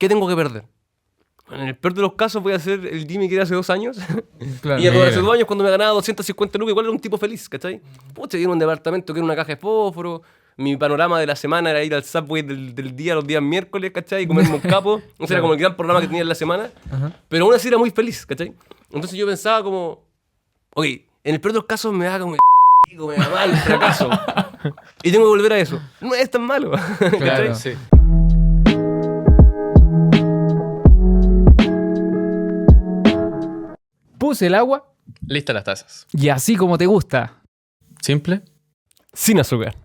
¿qué tengo que perder? En el peor de los casos voy a ser el Jimmy que era hace 2 años. Claro. Y hace 2 años cuando me ganaba 250 lucas, igual era un tipo feliz, ¿cachai? Pucha, ir a un departamento que era una caja de fósforo. Mi panorama de la semana era ir al Subway del día, los días miércoles, ¿cachai? Y comerme un capo. O sea, era como el gran programa que tenía en la semana. Ajá. Pero aún así era muy feliz, ¿cachai? Entonces yo pensaba como, ok, en el peor de los casos me da como me da mal el fracaso. Y tengo que volver a eso. No es tan malo. Claro. ¿cachai? Sí. Puse el agua Listas las tazas. y así como te gusta. Simple. Sin azúcar.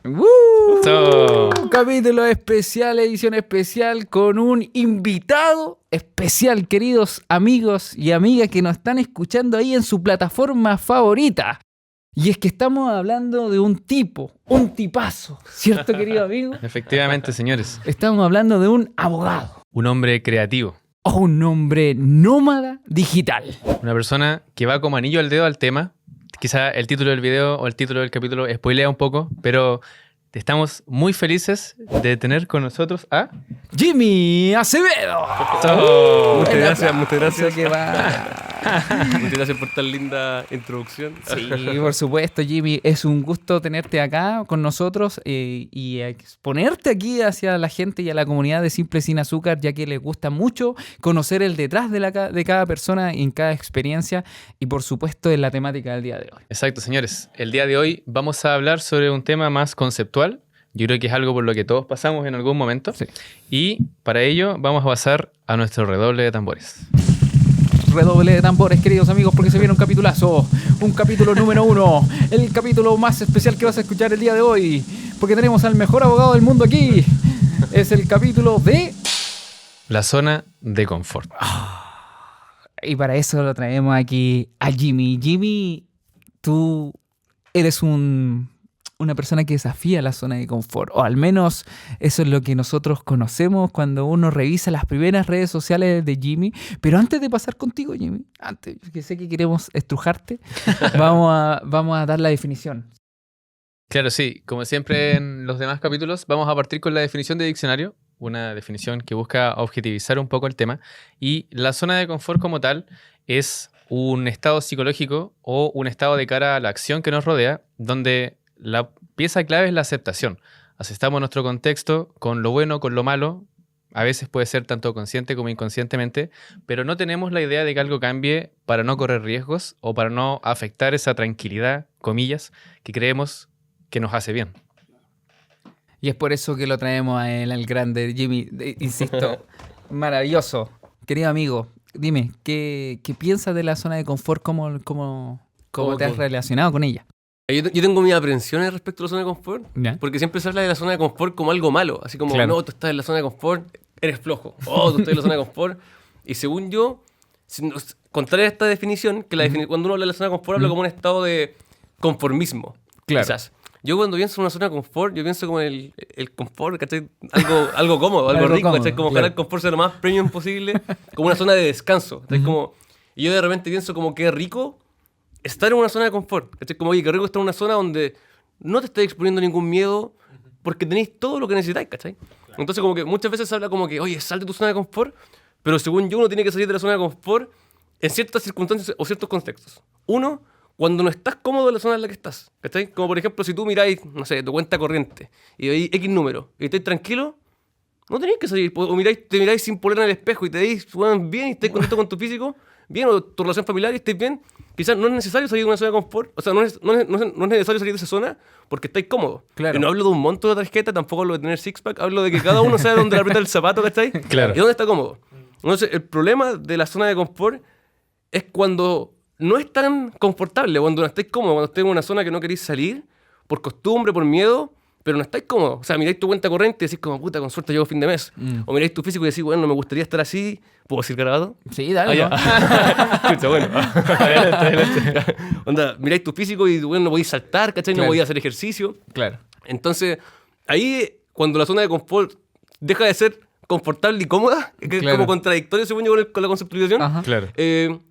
So, Un capítulo especial, edición especial con un invitado especial, queridos amigos y amigas que nos están escuchando ahí en su plataforma favorita. Y es que estamos hablando de un tipo, un tipazo, ¿cierto, querido amigo? efectivamente, señores. Estamos hablando de un abogado Un hombre creativo. o un hombre nómada digital. Una persona que va como anillo al dedo al tema. Quizá el título del video o el título del capítulo spoilea un poco, pero estamos muy felices de tener con nosotros a... Jimmy Acevedo. Muchas El gracias, aplauso muchas gracias. que va. Muchas gracias por tan linda introducción. Sí, por supuesto, Jimmy. Es un gusto tenerte acá con nosotros y exponerte aquí hacia la gente y a la comunidad de Simple Sin Azúcar, ya que les gusta mucho conocer el detrás de cada persona en cada experiencia y, por supuesto, en la temática del día de hoy. Exacto, señores. El día de hoy vamos a hablar sobre un tema más conceptual. Yo creo que es algo por lo que todos pasamos en algún momento. Sí. Y para ello vamos a pasar a nuestro redoble de tambores. Redoble de tambores, queridos amigos, porque se viene un capitulazo. Un capítulo número 1. El capítulo más especial que vas a escuchar el día de hoy. Porque tenemos al mejor abogado del mundo aquí. Es el capítulo de... La zona de confort. Y para eso lo traemos aquí a Jimmy. Jimmy, tú eres una persona que desafía la zona de confort. O al menos eso es lo que nosotros conocemos cuando uno revisa las primeras redes sociales de Jimmy. Pero antes de pasar contigo, Jimmy, antes, que sé que queremos estrujarte, vamos a dar la definición. Claro, sí. Como siempre en los demás capítulos, vamos a partir con la definición de diccionario. Una definición que busca objetivizar un poco el tema. Y la zona de confort como tal es un estado psicológico o un estado de cara a la acción que nos rodea, donde la pieza clave es la aceptación. Aceptamos nuestro contexto con lo bueno, con lo malo. A veces puede ser tanto consciente como inconscientemente, pero no tenemos la idea de que algo cambie para no correr riesgos o para no afectar esa tranquilidad, comillas, que creemos que nos hace bien. Y es por eso que lo traemos a él, al grande Jimmy. Insisto, maravilloso. Querido amigo, dime, ¿qué piensas de la zona de confort? ¿Cómo te has relacionado con ella? Yo tengo mis aprensiones respecto a la zona de confort, ¿Ya? porque siempre se habla de la zona de confort como algo malo, así como, Claro. no, tú estás en la zona de confort, eres flojo, tú estás en la zona de confort, y según yo, contrario a esta definición, que cuando uno habla de la zona de confort, habla como un estado de conformismo, Claro. quizás. Yo cuando pienso en una zona de confort, yo pienso como el confort, ¿cachai? Algo cómodo, algo Algo rico, cómodo, ¿cachai? Como claro. ojalá el confort sea lo más premium posible, como una zona de descanso, ¿cachai? Y yo de repente pienso como que rico estar en una zona de confort, ¿cachai? Como, oye, qué rico estar en una zona donde no te estés exponiendo ningún miedo porque tenéis todo lo que necesitáis, ¿cachai? Entonces como que muchas veces se habla como que, oye, sal de tu zona de confort, pero según yo uno tiene que salir de la zona de confort en ciertas circunstancias o ciertos contextos. Uno, cuando no estás cómodo en la zona en la que estás, ¿cachai? Como por ejemplo, si tú miráis, no sé, tu cuenta corriente y veis X número y estáis tranquilo, no tenéis que salir. O te miráis sin polera en el espejo y te veis bien y estáis contento con tu físico, bien, o tu relación familiar y estáis bien. Quizás no es necesario salir de una zona de confort, o sea, no es necesario salir de esa zona porque estáis cómodo. Claro. Y no hablo de un monto de tarjeta, tampoco hablo de tener six-pack, hablo de que cada uno sabe dónde le aprieta el zapato, ¿cachai? Claro. Y dónde está cómodo. Entonces, el problema de la zona de confort es cuando no es tan confortable, cuando no estáis cómodo, cuando estáis en una zona que no queréis salir, por costumbre, por miedo, pero no estáis cómodos. O sea, miráis tu cuenta corriente y decís como, puta, con suerte llego fin de mes. O miráis tu físico y decís, bueno, me gustaría estar así. ¿Puedo decir grabado? Sí, dale. ¿no? Escucha, bueno. Onda, miráis tu físico y, bueno, no podéis saltar, ¿cachai? Claro. No podéis hacer ejercicio. Claro. Entonces, ahí, cuando la zona de confort deja de ser confortable y cómoda, que es Claro. como contradictorio, según yo, con la conceptualización, Ajá. Claro.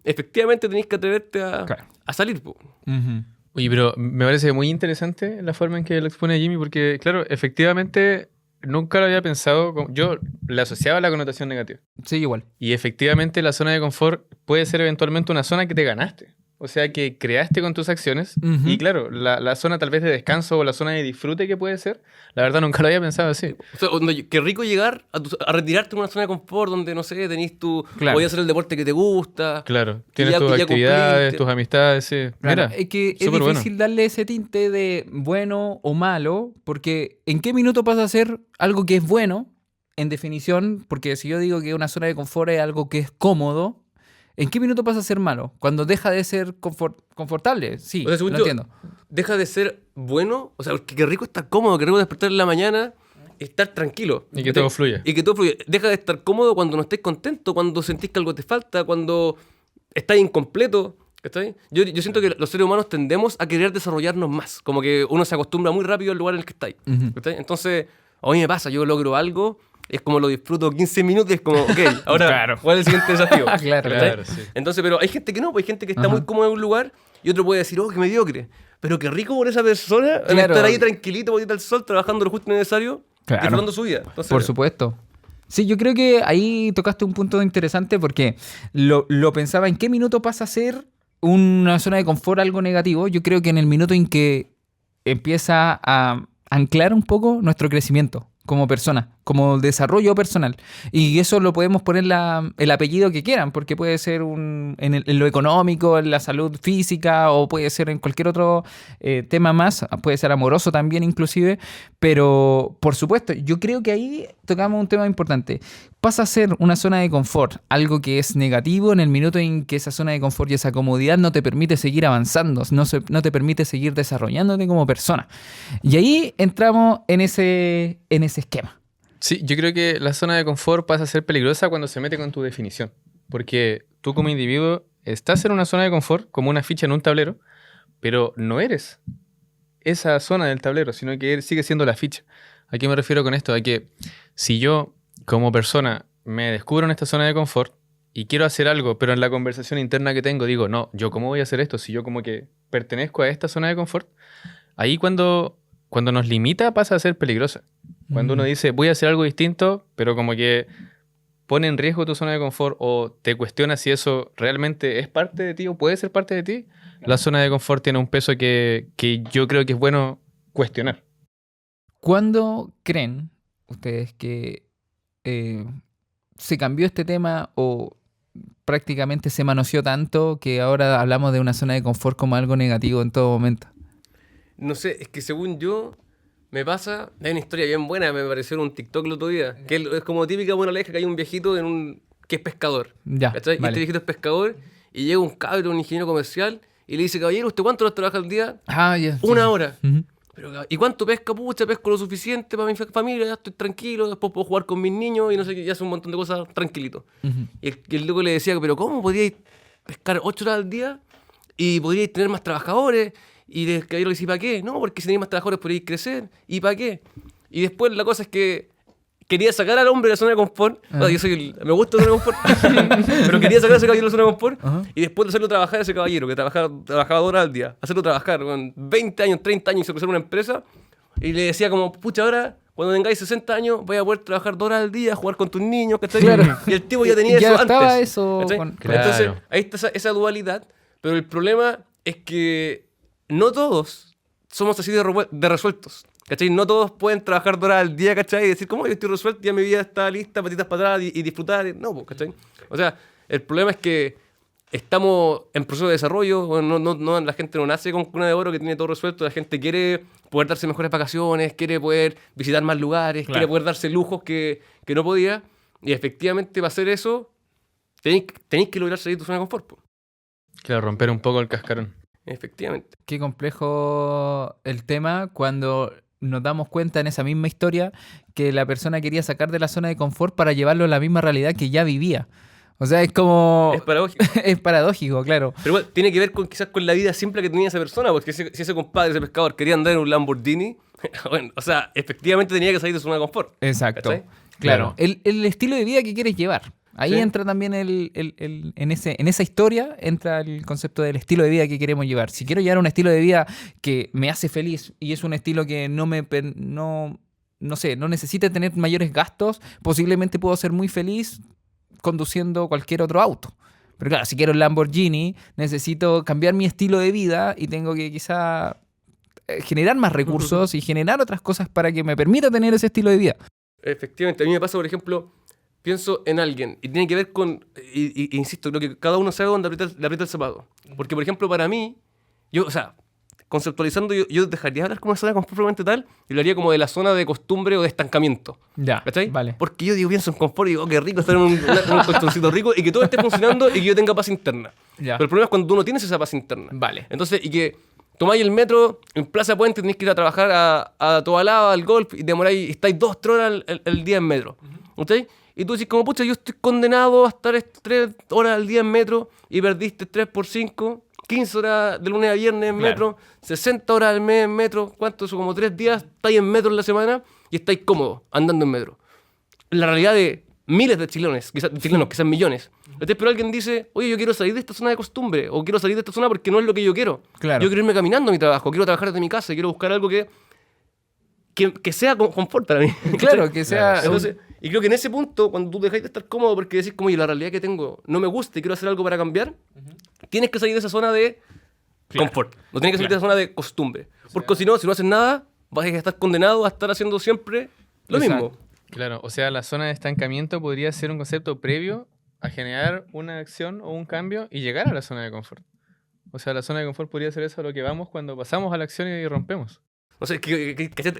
efectivamente tenéis que atreverte Claro. a salir. Po. Ujú. Oye, pero me parece muy interesante la forma en que lo expone Jimmy, porque, claro, efectivamente nunca lo había pensado. Yo le asociaba la connotación negativa. Sí, igual. Y efectivamente la zona de confort puede ser eventualmente una zona que te ganaste. O sea, que creaste con tus acciones. Ujú. Y claro, la zona tal vez de descanso o la zona de disfrute que puede ser, la verdad nunca lo había pensado así. O sea, qué rico llegar a retirarte de una zona de confort donde, no sé, tenés Claro. podías hacer el deporte que te gusta. Claro, Y tienes ya- tus y ya actividades, cumpliste. tus amistades, sí. Claro, Mira, es que es súper bueno. difícil darle ese tinte de bueno o malo, porque ¿en qué minuto pasa a ser algo que es bueno, en definición? Porque si yo digo que una zona de confort es algo que es cómodo, ¿en qué minuto pasa a ser malo? Cuando deja de ser confortable. Sí, O sea, según lo yo, entiendo. deja de ser bueno. O sea, porque qué rico estar cómodo, qué rico despertar en la mañana y estar tranquilo. Y que todo fluya. Y que todo fluya. Deja de estar cómodo cuando no estés contento, cuando sentís que algo te falta, cuando estás incompleto. ¿Cachai? Yo siento que los seres humanos tendemos a querer desarrollarnos más. Como que uno se acostumbra muy rápido al lugar en el que estáis. Ujú. ¿Cachai? Entonces, a mí me pasa, yo logro algo, es como lo disfruto 15 minutos y es como, ok, ahora, Claro. ¿cuál es el siguiente desafío? Claro, ¿Cachai? Claro, sí. Entonces, pero hay gente que no, pues hay gente que está Ajá. muy cómoda en un lugar y otro puede decir, oh, qué mediocre. Pero qué rico por esa persona en Claro. estar ahí tranquilito, bonito al sol, trabajando lo justo y necesario, Claro. disfrutando su vida. Entonces, Por supuesto. Sí, yo creo que ahí tocaste un punto interesante porque lo pensaba, ¿en qué minuto pasa a ser una zona de confort algo negativo? Yo creo que en el minuto en que empieza a anclar un poco nuestro crecimiento como persona, como desarrollo personal. Y eso lo podemos poner el apellido que quieran, porque puede ser en lo económico, en la salud física, o puede ser en cualquier otro tema más, puede ser amoroso también inclusive, pero por supuesto, yo creo que ahí tocamos un tema importante. Pasa a ser una zona de confort, algo que es negativo en el minuto en que esa zona de confort y esa comodidad no te permite seguir avanzando, no te permite seguir desarrollándote como persona. Y ahí entramos en ese esquema. Sí, yo creo que la zona de confort pasa a ser peligrosa cuando se mete con tu definición. Porque tú como individuo estás en una zona de confort, como una ficha en un tablero, pero no eres esa zona del tablero, sino que sigues siendo la ficha. ¿A qué me refiero con esto? A que si yo, como persona, me descubro en esta zona de confort y quiero hacer algo, pero en la conversación interna que tengo digo, no, ¿yo cómo voy a hacer esto si yo como que pertenezco a esta zona de confort? Ahí cuando nos limita pasa a ser peligrosa. Cuando uno dice, voy a hacer algo distinto, pero como que pone en riesgo tu zona de confort o te cuestiona si eso realmente es parte de ti o puede ser parte de ti, la zona de confort tiene un peso que yo creo que es bueno cuestionar. ¿Cuándo creen ustedes que se cambió este tema o prácticamente se manoseó tanto que ahora hablamos de una zona de confort como algo negativo en todo momento? no sé, es que según yo, me pasa, hay una historia bien buena, me pareció en un TikTok el otro día, que es como típica buena leja que hay un viejito que es pescador. Ya, ¿Cachai? Y vale. este viejito es pescador y llega un cabro, un ingeniero comercial, y le dice, caballero, ¿usted cuánto horas trabaja al día? Ah, ya. sí, Una sí. hora. Ujú. Pero, ¿y cuánto pesca? Pucha, pesco lo suficiente para mi familia, ya estoy tranquilo, después puedo jugar con mis niños y no sé qué, y hace un montón de cosas tranquilito. Ujú. Y el loco le decía, pero ¿cómo podríais pescar 8 horas al día y podríais tener más trabajadores? Y el caballero le decía, ¿para qué? No, porque si tenéis más trabajadores podríais crecer. ¿Y para qué? Y después la cosa es que quería sacar al hombre de la zona de confort. Ah. O sea, me gusta la zona de confort. Pero quería sacar a ese caballero de la zona de confort. Ajá. Y después de hacerlo trabajar a ese caballero, que trabajaba 2 horas al día, hacerlo trabajar con 20 años, 30 años y se cruzar una empresa. Y le decía como, pucha, ahora cuando tengáis 60 años vais a poder trabajar 2 horas al día, jugar con tus niños, ¿cachai? Claro. Y el tipo ya tenía Ya eso estaba antes. eso ¿cachai? con- Claro. Entonces, ahí está esa dualidad, pero el problema es que no todos somos así de resueltos. ¿Cachai? No todos pueden trabajar 2 horas al día, ¿cachai? Y decir, ¿cómo yo estoy resuelto? Ya mi vida está lista, patitas para atrás y disfrutar. No, pues, ¿cachai? O sea, el problema es que estamos en proceso de desarrollo. Bueno, la gente no nace con cuna de oro que tiene todo resuelto. La gente quiere poder darse mejores vacaciones, quiere poder visitar más lugares, Claro. quiere poder darse lujos que no podía. Y efectivamente, para hacer eso, tenéis que lograr salir de tu zona de confort. Po. Claro, romper un poco el cascarón. Efectivamente. Qué complejo el tema cuando nos damos cuenta en esa misma historia que la persona quería sacar de la zona de confort para llevarlo a la misma realidad que ya vivía. O sea, es como... Es paradójico. es paradójico, claro. Pero igual, tiene que ver quizás con la vida simple que tenía esa persona, porque si ese compadre, ese pescador, quería andar en un Lamborghini, bueno, o sea, efectivamente tenía que salir de su zona de confort. Exacto. ¿Cachai? Claro. Claro. El estilo de vida que quieres llevar. Ahí Sí. entra también en esa historia, entra el concepto del estilo de vida que queremos llevar. Si quiero llevar un estilo de vida que me hace feliz y es un estilo que no no sé, no necesite tener mayores gastos, posiblemente puedo ser muy feliz conduciendo cualquier otro auto. Pero claro, si quiero el Lamborghini, necesito cambiar mi estilo de vida y tengo que quizá generar más recursos y generar otras cosas para que me permita tener ese estilo de vida. Efectivamente, a mí me pasa, por ejemplo, pienso en alguien y tiene que ver con, insisto, creo que cada uno sabe dónde le aprieta el zapato. Porque, por ejemplo, para mí, yo, o sea, conceptualizando, yo dejaría de hablar como una zona de confort propiamente tal y lo haría como de la zona de costumbre o de estancamiento. Ya, ¿Cachai? vale. Porque yo digo, pienso en confort y digo, oh, qué rico estar en un colchoncito rico y que todo esté funcionando y que yo tenga paz interna. Ya. Pero el problema es cuando tú no tienes esa paz interna. Vale. Entonces, y que tomáis el metro en Plaza Puente, tenéis que ir a trabajar a Tobalaba, al golf, y demoráis, estáis 2-3 horas el día en metro. ¿Okay? Y tú decís, como pucha, yo estoy condenado a estar 3 horas al día en metro y perdiste 3 por 5, 15 horas de lunes a viernes en metro, 60 horas al mes en metro, ¿cuánto? Eso como 3 días, estáis en metro en la semana y estáis cómodos andando en metro. La realidad de miles de chilenos, quizás millones. Entonces, pero alguien dice, oye, yo quiero salir de esta zona de costumbre, o quiero salir de esta zona porque no es lo que yo quiero. Claro. Yo quiero irme caminando a mi trabajo, quiero trabajar desde mi casa, quiero buscar algo que sea confort para mí. Claro, que sea... Entonces, y creo que en ese punto, cuando tú dejáis de estar cómodo porque decís, como, oye, la realidad que tengo no me gusta y quiero hacer algo para cambiar, tienes que salir de esa zona de confort. No tienes que salir de esa zona de costumbre. Porque si no haces nada, vas a estar condenado a estar haciendo siempre lo Exacto. mismo. Claro, o sea, la zona de estancamiento podría ser un concepto previo a generar una acción o un cambio y llegar a la zona de confort. O sea, la zona de confort podría ser eso a lo que vamos cuando pasamos a la acción y rompemos. No sé,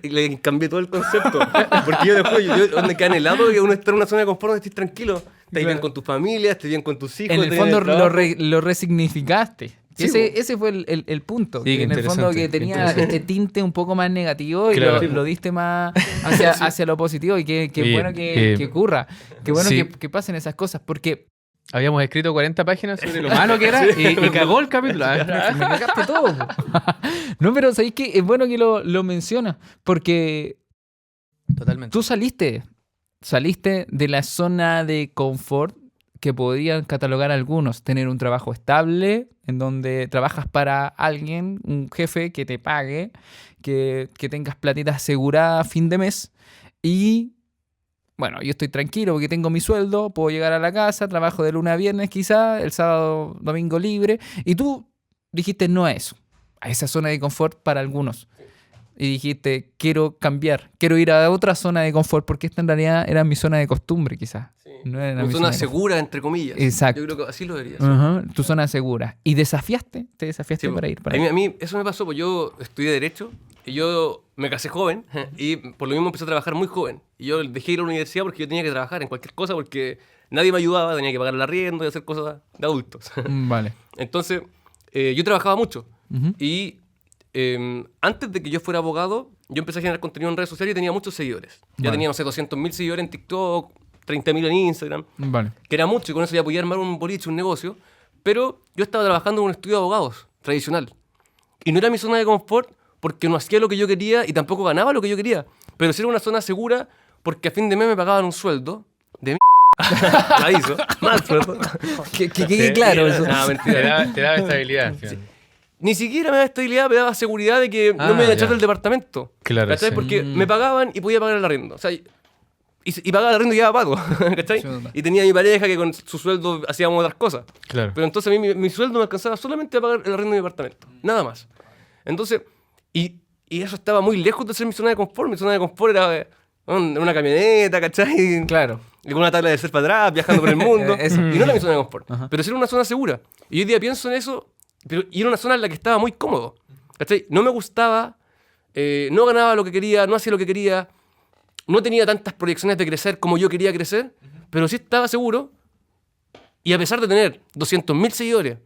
le cambié todo el concepto. Porque yo después, donde queda helado, que uno está en una zona de confort donde estés tranquilo. Estás bien con tu familia, estás bien con tus hijos. En el estás fondo bien en el trabajo. lo resignificaste. Sí, ese fue el punto. Sí, que en el fondo que tenía interesante. este tinte un poco más negativo y Claro. lo diste más hacia lo positivo. Y qué Oye, bueno que ocurra. Qué bueno sí. que pasen esas cosas. Porque Habíamos escrito 40 páginas sobre lo malo que era y cagó el capítulo. me cagaste todo. Po. No, pero ¿sabéis qué? Es bueno que lo mencionas. Porque Totalmente. tú saliste de la zona de confort que podrían catalogar algunos. Tener un trabajo estable, en donde trabajas para alguien, un jefe que te pague, que tengas platita asegurada a fin de mes. Y, bueno, yo estoy tranquilo porque tengo mi sueldo, puedo llegar a la casa, trabajo de lunes a viernes quizá, el sábado, domingo libre. Y tú dijiste no a eso, a esa zona de confort para algunos. Y dijiste, quiero cambiar, quiero ir a otra zona de confort, porque esta en realidad era mi zona de costumbre, quizás. Sí. No era Una mi zona de confort. segura, entre comillas. Exacto. Yo creo que así lo diría. Ajá, tu zona segura. ¿Y te desafiaste Sí, para ir? a mí eso me pasó, pues yo estudié Derecho y yo me casé joven y por lo mismo empecé a trabajar muy joven. Y yo dejé ir a la universidad porque yo tenía que trabajar en cualquier cosa porque nadie me ayudaba, tenía que pagar el arriendo y hacer cosas de adultos. Vale. Entonces, yo trabajaba mucho Ujú. y antes de que yo fuera abogado, yo empecé a generar contenido en redes sociales y tenía muchos seguidores. Ya Vale. tenía, no sé, 200.000 seguidores en TikTok, 30.000 en Instagram, Vale. que era mucho y con eso ya podía armar un boliche, un negocio. Pero yo estaba trabajando en un estudio de abogados tradicional. Y no era mi zona de confort porque no hacía lo que yo quería y tampoco ganaba lo que yo quería. Pero sí era una zona segura porque a fin de mes me pagaban un sueldo de la hizo. Mal sueldo. Que quede claro eso. No, Te mentira. daba estabilidad. al final. Ni siquiera me daba estabilidad, me daba seguridad de que no me iban a echar ya. del departamento. Claro, ¿Cachai? sí. Porque me pagaban y podía pagar el arriendo. O sea, y pagaba el arriendo y ya pago. ¿Cachai? Chuta. Y tenía a mi pareja que con su sueldo hacíamos otras cosas. Claro. Pero entonces a mí mi sueldo me alcanzaba solamente a pagar el arriendo de mi departamento. Nada más. Entonces, y eso estaba muy lejos de ser mi zona de confort. Mi zona de confort era una camioneta, ¿cachai? Claro. Y con una tabla de surf para atrás, viajando por el mundo. Eso. Y no era mi zona de confort. Ajá. Pero sí era una zona segura. Y hoy día pienso en eso, y era una zona en la que estaba muy cómodo. ¿Cachai? No me gustaba, no ganaba lo que quería, no hacía lo que quería, no tenía tantas proyecciones de crecer como yo quería crecer, pero sí estaba seguro. Y a pesar de tener 200.000 seguidores,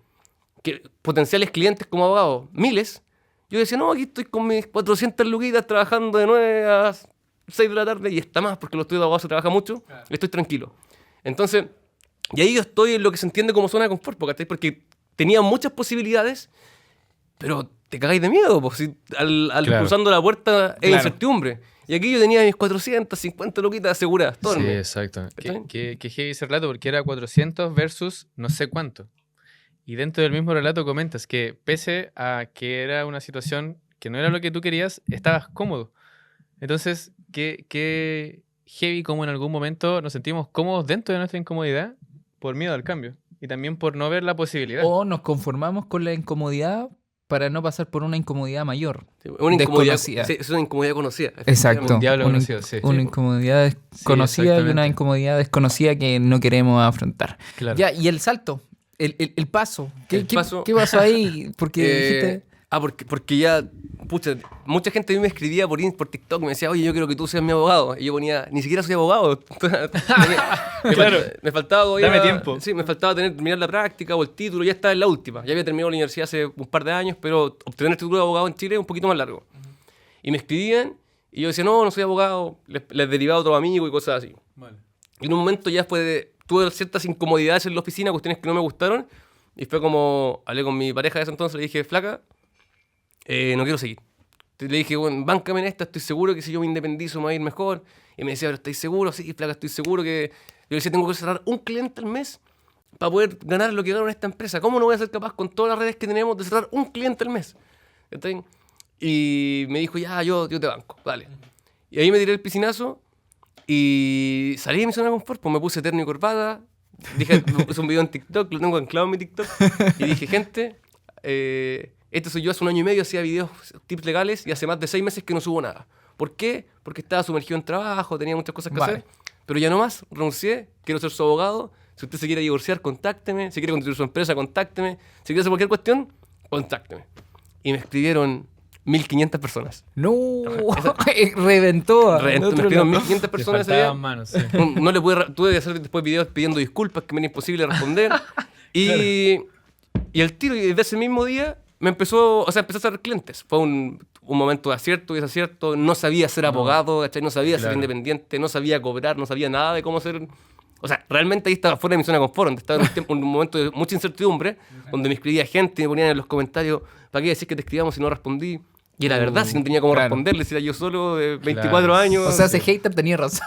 potenciales clientes como abogado, miles, yo decía, no, aquí estoy con mis 400 luquitas trabajando de 9 a 6 de la tarde y está más porque los estudios de abogado se trabaja mucho, estoy tranquilo. Entonces, y ahí yo estoy en lo que se entiende como zona de confort, ¿cachai? Porque tenía muchas posibilidades, pero te cagáis de miedo, pues, si al Claro. cruzando la puerta es Claro. incertidumbre. Y aquí yo tenía mis 450 luquitas aseguradas, todo el Sí, mes. exacto. ¿Cachai? Que heavy ese relato porque era 400 versus no sé cuánto. Y dentro del mismo relato comentas que pese a que era una situación que no era lo que tú querías, estabas cómodo. Entonces, qué heavy como en algún momento nos sentimos cómodos dentro de nuestra incomodidad por miedo al cambio y también por no ver la posibilidad. O nos conformamos con la incomodidad para no pasar por una incomodidad mayor. Sí, una incomodidad, Desconocida. sí, es una incomodidad conocida. Exacto. Un diablo Una, conocido, sí. una incomodidad conocida y una exactamente. incomodidad desconocida que no queremos afrontar. Claro. Ya, y el salto, el paso. El paso. ¿Qué pasó ahí? Porque dijiste... Porque ya, pucha, mucha gente a mí me escribía por TikTok, me decía, oye, yo quiero que tú seas mi abogado. Y yo ponía, ni siquiera soy abogado. Claro. Me faltaba todavía... Dame tiempo. Sí, me faltaba terminar la práctica o el título, ya estaba en la última. Ya había terminado la universidad hace un par de años, pero obtener el título de abogado en Chile es un poquito más largo. Y me escribían, y yo decía, no soy abogado, les derivaba a otro amigo y cosas así. Vale. Y en un momento ya tuve ciertas incomodidades en la oficina, cuestiones que no me gustaron, y fue como, hablé con mi pareja de ese entonces, le dije, flaca, no quiero seguir. Le dije, bueno, báncame en esta, estoy seguro que si yo me independizo me va a ir mejor. Y me decía, pero ¿estáis seguro? Sí, flaca, estoy seguro que... Yo le decía, tengo que cerrar un cliente al mes para poder ganar lo que gano en esta empresa. ¿Cómo no voy a ser capaz con todas las redes que tenemos de cerrar un cliente al mes? ¿Está? Y me dijo, ya, yo te banco, dale. Y ahí me tiré el piscinazo y salí de mi zona de confort, pues me puse terno y corbata, dije, me puse un video en TikTok, lo tengo anclado en mi TikTok, y dije, gente, este soy yo, hace 1 año y medio hacía videos, tips legales, y hace más de 6 meses que no subo nada. ¿Por qué? Porque estaba sumergido en trabajo, tenía muchas cosas que hacer, pero ya no más, renuncié, quiero ser su abogado. Si usted se quiere divorciar, contácteme. Si quiere constituir su empresa, contácteme. Si quiere hacer cualquier cuestión, contácteme. Y me escribieron 1.500 personas. ¡No! Reventó. Me escribieron 1.500 personas ese día. faltaban manos, sí. No le tuve que hacer después videos pidiendo disculpas, que me era imposible responder. Y el tiro, y desde ese mismo día, empecé a hacer clientes. Fue un momento de acierto y desacierto. No sabía ser abogado, ¿cachai? No sabía ser independiente, no sabía cobrar, no sabía nada de cómo ser... O sea, realmente ahí estaba fuera de mi zona de confort, donde estaba en un momento de mucha incertidumbre, donde me escribía gente y me ponían en los comentarios, ¿para qué decís que te escribíamos si no respondí? Y era verdad, si no tenía cómo responderle, si era yo solo de 24 años. O sea, ese hater tenía razón.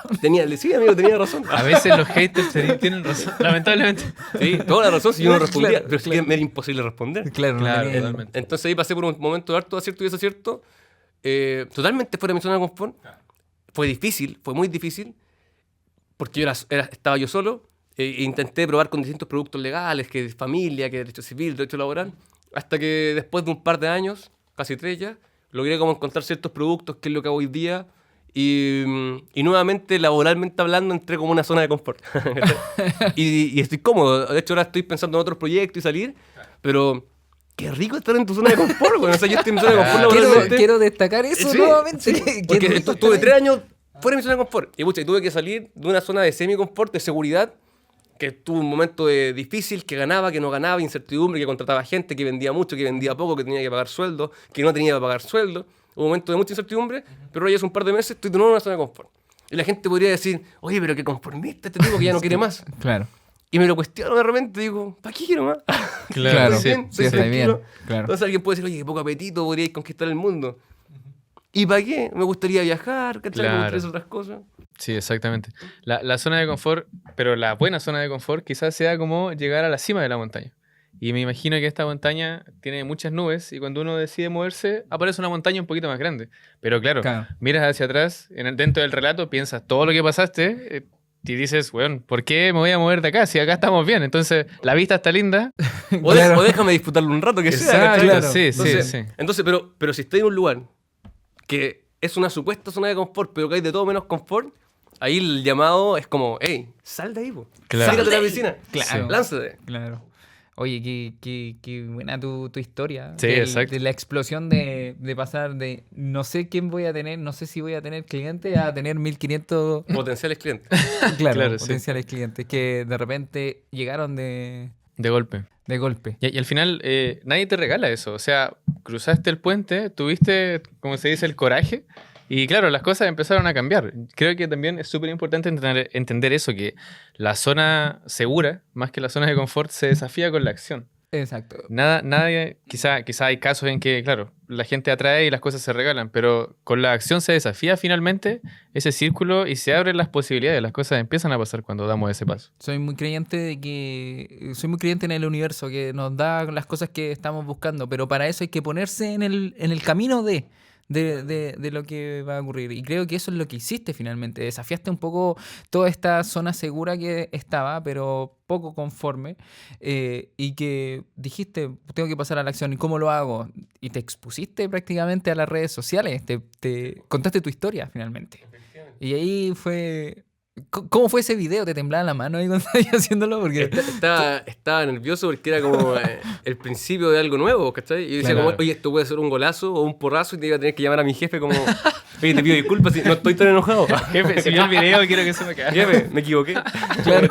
Sí, amigo, tenía razón. A veces los haters tienen razón, lamentablemente. Sí, toda la razón si yo no respondía, Claro, pero es que me era imposible responder. Claro, Claro, tenía- totalmente. Entonces ahí pasé por un momento de harto acierto y desacierto, totalmente fuera de mi zona de confort. Fue difícil, fue muy difícil, porque estaba yo solo. Intenté probar con distintos productos legales, que familia, que derecho civil, derecho laboral, hasta que después de un par de años, casi 3 ya, logré como encontrar ciertos productos, que es lo que hago hoy día, y nuevamente, laboralmente hablando, entré como una zona de confort. y estoy cómodo. De hecho, ahora estoy pensando en otros proyectos y salir, pero qué rico estar en tu zona de confort, güey. O sea, yo estoy en mi zona de confort laboralmente. Quiero destacar eso Sí, nuevamente. sí, Qué porque rico estuve estar 3 años fuera de mi zona de confort. Y pucha, y tuve que salir de una zona de semi-confort, de seguridad, que tuve un momento difícil, que ganaba, que no ganaba, incertidumbre, que contrataba gente, que vendía mucho, que vendía poco, que tenía que pagar sueldo, que no tenía que pagar sueldo. Un momento de mucha incertidumbre, pero ahora ya hace un par de meses estoy de nuevo en una zona de confort. Y la gente podría decir, oye, pero qué conformista este tipo que ya no quiere más. Claro. Y me lo cuestiono de repente, digo, ¿para qué quiero más? Claro, Estoy sí, bien, sí, estoy está tranquilo. bien, claro. Entonces alguien puede decir, oye, qué poco apetito, podríais conquistar el mundo. ¿Y para qué? Me gustaría viajar, ¿cachai? Me Claro. gustaría hacer otras cosas. Sí, exactamente. La zona de confort, pero la buena zona de confort quizás sea como llegar a la cima de la montaña. Y me imagino que esta montaña tiene muchas nubes y cuando uno decide moverse aparece una montaña un poquito más grande. Pero claro, Claro. miras hacia atrás, dentro del relato piensas todo lo que pasaste y dices, bueno, ¿por qué me voy a mover de acá si acá estamos bien? Entonces la vista está linda. Claro. O déjame disfrutarlo un rato, que sea. Exacto, ¿cachai? claro. sí, Entonces, sí. entonces, pero si estoy en un lugar que es una supuesta zona de confort, pero que hay de todo menos confort, ahí el llamado es como, hey, sal de ahí, po. Claro. Sálgate de la piscina. Claro. Lánzate. Claro. Oye, qué buena tu historia. Sí, exacto. De la explosión de pasar de no sé quién voy a tener, no sé si voy a tener clientes, a tener 1.500 Potenciales clientes. Claro, sí. potenciales clientes que de repente llegaron de De golpe. golpe. Y al final nadie te regala eso. O sea, cruzaste el puente, tuviste, como se dice, el coraje. Y claro, las cosas empezaron a cambiar. Creo que también es súper importante entender eso, que la zona segura, más que la zona de confort, se desafía con la acción. Exacto. Nadie, quizá hay casos en que, claro, la gente atrae y las cosas se regalan, pero con la acción se desafía finalmente ese círculo y se abren las posibilidades. Las cosas empiezan a pasar cuando damos ese paso. Soy muy creyente en el universo que nos da las cosas que estamos buscando, pero para eso hay que ponerse en el camino de lo que va a ocurrir. Y creo que eso es lo que hiciste finalmente. Desafiaste un poco toda esta zona segura que estaba, pero poco conforme. Y que dijiste, tengo que pasar a la acción. ¿Y cómo lo hago? Y te expusiste prácticamente a las redes sociales. Te contaste tu historia finalmente. Y ahí fue... ¿Cómo fue ese video? ¿Te temblaba la mano ahí cuando estabas haciéndolo? Porque... Estaba nervioso porque era como el principio de algo nuevo, ¿cachai? Y yo decía Claro. como, oye, esto puede ser un golazo o un porrazo y te iba a tener que llamar a mi jefe como, oye, te pido disculpas si no estoy tan enojado. Jefe, si vi el video quiero que se me caiga. Jefe, me equivoqué. Claro.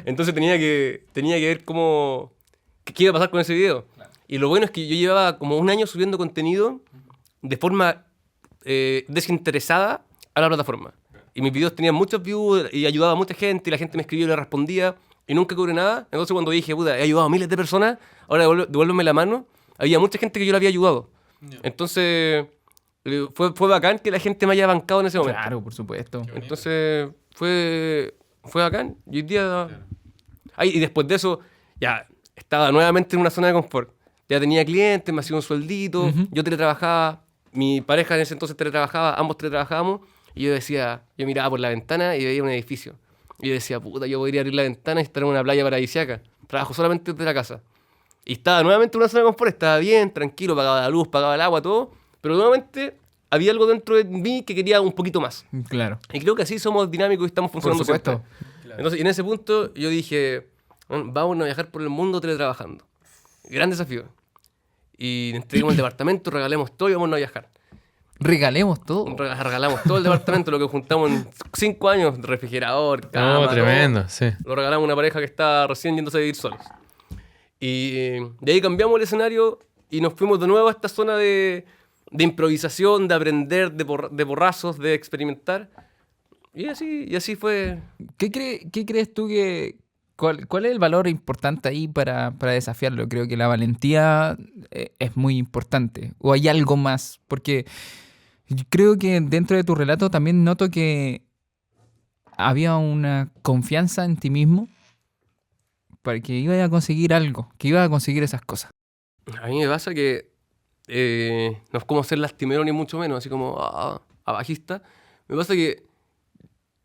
Entonces tenía que ver cómo, qué iba a pasar con ese video. Y lo bueno es que yo llevaba como un año subiendo contenido de forma desinteresada a la plataforma. Y mis videos tenían muchos views y ayudaba a mucha gente y la gente me escribía y le respondía y nunca cobré nada. Entonces cuando dije, puta, he ayudado a miles de personas, ahora devuélveme la mano, había mucha gente que yo le había ayudado. Entonces fue bacán que la gente me haya bancado en ese momento. Claro, por supuesto. Entonces fue bacán. Y hoy día... Ay, y después de eso, ya estaba nuevamente en una zona de confort. Ya tenía clientes, me hacía un sueldito, yo teletrabajaba, mi pareja en ese entonces teletrabajaba, ambos teletrabajábamos. Y yo miraba por la ventana y veía un edificio. Y yo decía, puta, yo podría abrir la ventana y estar en una playa paradisíaca. Trabajo solamente desde la casa. Y estaba nuevamente en una zona de confort, estaba bien, tranquilo, pagaba la luz, pagaba el agua, todo. Pero nuevamente había algo dentro de mí que quería un poquito más. Claro. Y creo que así somos dinámicos y estamos funcionando Por supuesto. siempre. Entonces, y en ese punto yo dije, bueno, vamos a viajar por el mundo teletrabajando. Gran desafío. Y entreguemos el departamento, regalemos todo y vamos a viajar. Regalemos todo. Regalamos todo el departamento, lo que juntamos en 5 años, refrigerador, cama, Oh, tremendo, todo. sí. Lo regalamos a una pareja que está recién yéndose a vivir solos. Y de ahí cambiamos el escenario y nos fuimos de nuevo a esta zona de improvisación, de aprender, de porrazos, de experimentar. Y así fue. ¿Qué crees tú que... ¿Cuál es el valor importante ahí para desafiarlo? Creo que la valentía es muy importante. ¿O hay algo más? Porque yo creo que dentro de tu relato también noto que había una confianza en ti mismo para que ibas a conseguir algo, que ibas a conseguir esas cosas. A mí me pasa que no es como ser lastimero ni mucho menos, así como abajista. Me pasa que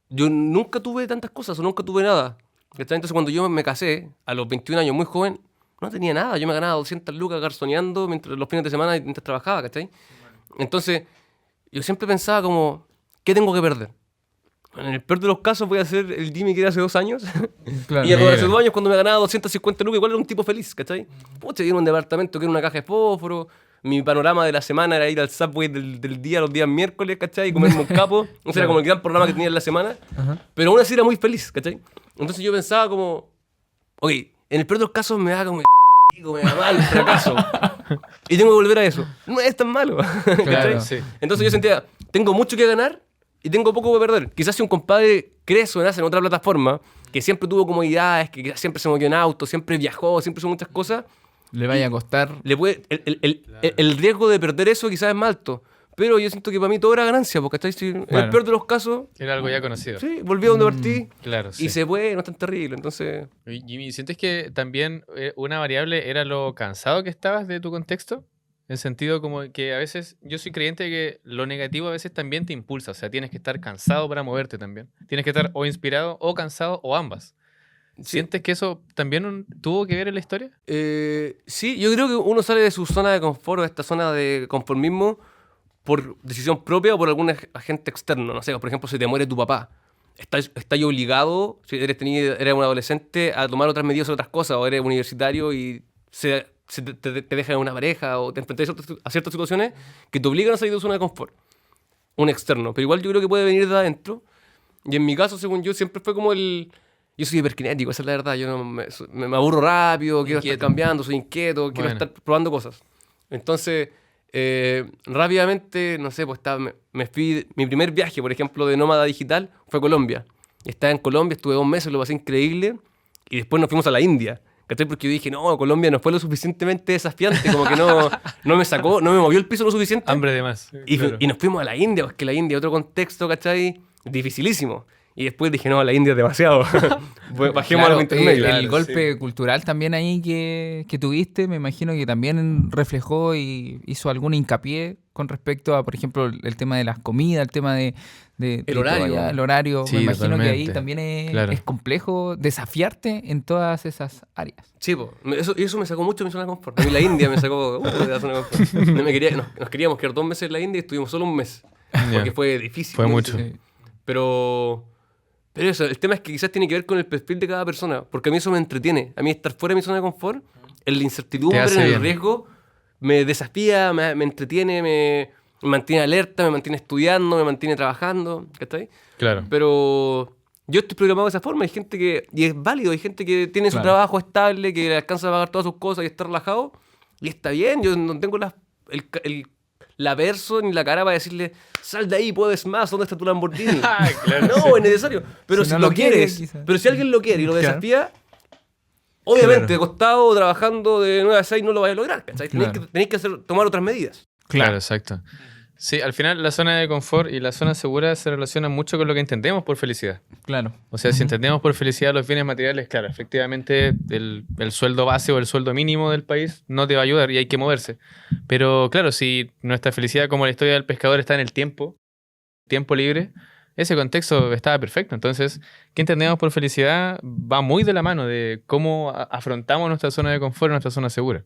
yo nunca tuve tantas cosas o nunca tuve nada. Entonces cuando yo me casé, a los 21 años, muy joven, no tenía nada. Yo me ganaba 200 lucas garzoneando mientras los fines de semana mientras trabajaba, ¿cachai? Entonces yo siempre pensaba como, ¿qué tengo que perder? En el peor de los casos voy a ser el Jimmy que era hace 2 años. Claro. Y hace 2 años cuando me ganaba 250 lucas, igual era un tipo feliz, ¿cachai? Pucha, ir a un departamento que era una caja de fósforo. Mi panorama de la semana era ir al Subway del día, los días miércoles, ¿cachai? Y comerme un capo. O sea, era como el gran programa que tenía en la semana. Ajá. Pero aún así era muy feliz, ¿cachai? Entonces yo pensaba como, ok, en el peor de los casos me da como me da mal el fracaso. Y tengo que volver a eso. No es tan malo. ¿cachai? Claro. Sí. Entonces yo sentía, tengo mucho que ganar y tengo poco que perder. Quizás si un compadre crece o nace en otra plataforma, que siempre tuvo comodidades, que siempre se movió en auto, siempre viajó, siempre hizo muchas cosas, Le vaya a costar. le puede, el riesgo de perder eso quizás es más alto. Pero yo siento que para mí todo era ganancia, porque ¿cachai? En Claro. el peor de los casos, Era algo ya conocido. sí, volví a donde partí Claro, sí. y se puede, no es tan terrible. Entonces, Oye, Jimmy, ¿sientes que también una variable era lo cansado que estabas de tu contexto? En sentido como que a veces, yo soy creyente de que lo negativo a veces también te impulsa, o sea, tienes que estar cansado para moverte también. Tienes que estar o inspirado o cansado o ambas. ¿Sientes que eso también tuvo que ver en la historia? sí, yo creo que uno sale de su zona de confort o de esta zona de conformismo por decisión propia o por algún agente externo. No sé, por ejemplo, si te muere tu papá, estás obligado, si eres un adolescente, a tomar otras medidas o otras cosas, o eres universitario y te dejan en una pareja o te enfrentas a ciertas situaciones que te obligan a salir de tu zona de confort. Un externo. Pero igual yo creo que puede venir de adentro. Y en mi caso, según yo, siempre fue como el... Yo soy hiperkinético, esa es la verdad. Yo no me aburro rápido, quiero estar cambiando, soy inquieto, quiero estar probando cosas. Entonces, rápidamente, no sé, pues me fui... Mi primer viaje, por ejemplo, de nómada digital fue a Colombia. Estaba en Colombia, estuve 2 meses, lo pasé increíble. Y después nos fuimos a la India. ¿Cachai? Porque yo dije, no, Colombia no fue lo suficientemente desafiante, como que no me sacó, no me movió el piso lo suficiente. Hambre de más. Y nos fuimos a la India, porque la India es otro contexto, ¿cachai? Dificilísimo. Y después dije, no, la India es demasiado. Bajemos Claro, a lo intermedio. el golpe cultural también ahí que tuviste, me imagino que también reflejó y hizo algún hincapié con respecto a, por ejemplo, el tema de las comidas, el tema de El horario. todo allá, el horario. Sí, Me imagino que ahí totalmente. también Claro. es complejo desafiarte en todas esas áreas. Sí, po. Eso me sacó mucho de mi zona de confort. A mí la India me sacó de la zona de confort. Nos queríamos quedar 2 meses en la India y estuvimos solo un mes. Porque Ya. fue difícil. Fue muy mucho. difícil. Pero eso, el tema es que quizás tiene que ver con el perfil de cada persona. Porque a mí eso me entretiene. A mí estar fuera de mi zona de confort, en la incertidumbre, Te hace en el bien. riesgo, me desafía, me entretiene, me mantiene alerta, me mantiene estudiando, me mantiene trabajando. ¿Cachai? Claro. Pero yo estoy programado de esa forma. Hay gente que, y es válido, hay gente que tiene su Claro. trabajo estable, que le alcanza a pagar todas sus cosas y está relajado. Y está bien, yo no tengo la verso ni la cara para decirle, sal de ahí, puedes más, ¿dónde está tu Lamborghini? Claro, No, sí. es necesario. Pero Si si, no lo lo quiere, quieres, quizás. pero si alguien lo quiere y lo Claro. desafía, obviamente, Claro. acostado, trabajando de 9 a 6 no lo vaya a lograr, ¿cachai? Claro. Tenéis que tomar otras medidas. Claro, exacto. Sí, al final la zona de confort y la zona segura se relacionan mucho con lo que entendemos por felicidad. Claro. O sea, si entendemos por felicidad los bienes materiales, claro, efectivamente el sueldo base o el sueldo mínimo del país no te va a ayudar y hay que moverse. Pero claro, si nuestra felicidad, como la historia del pescador, está en el tiempo libre, ese contexto estaba perfecto. Entonces, ¿qué entendemos por felicidad? Va muy de la mano de cómo afrontamos nuestra zona de confort, nuestra zona segura.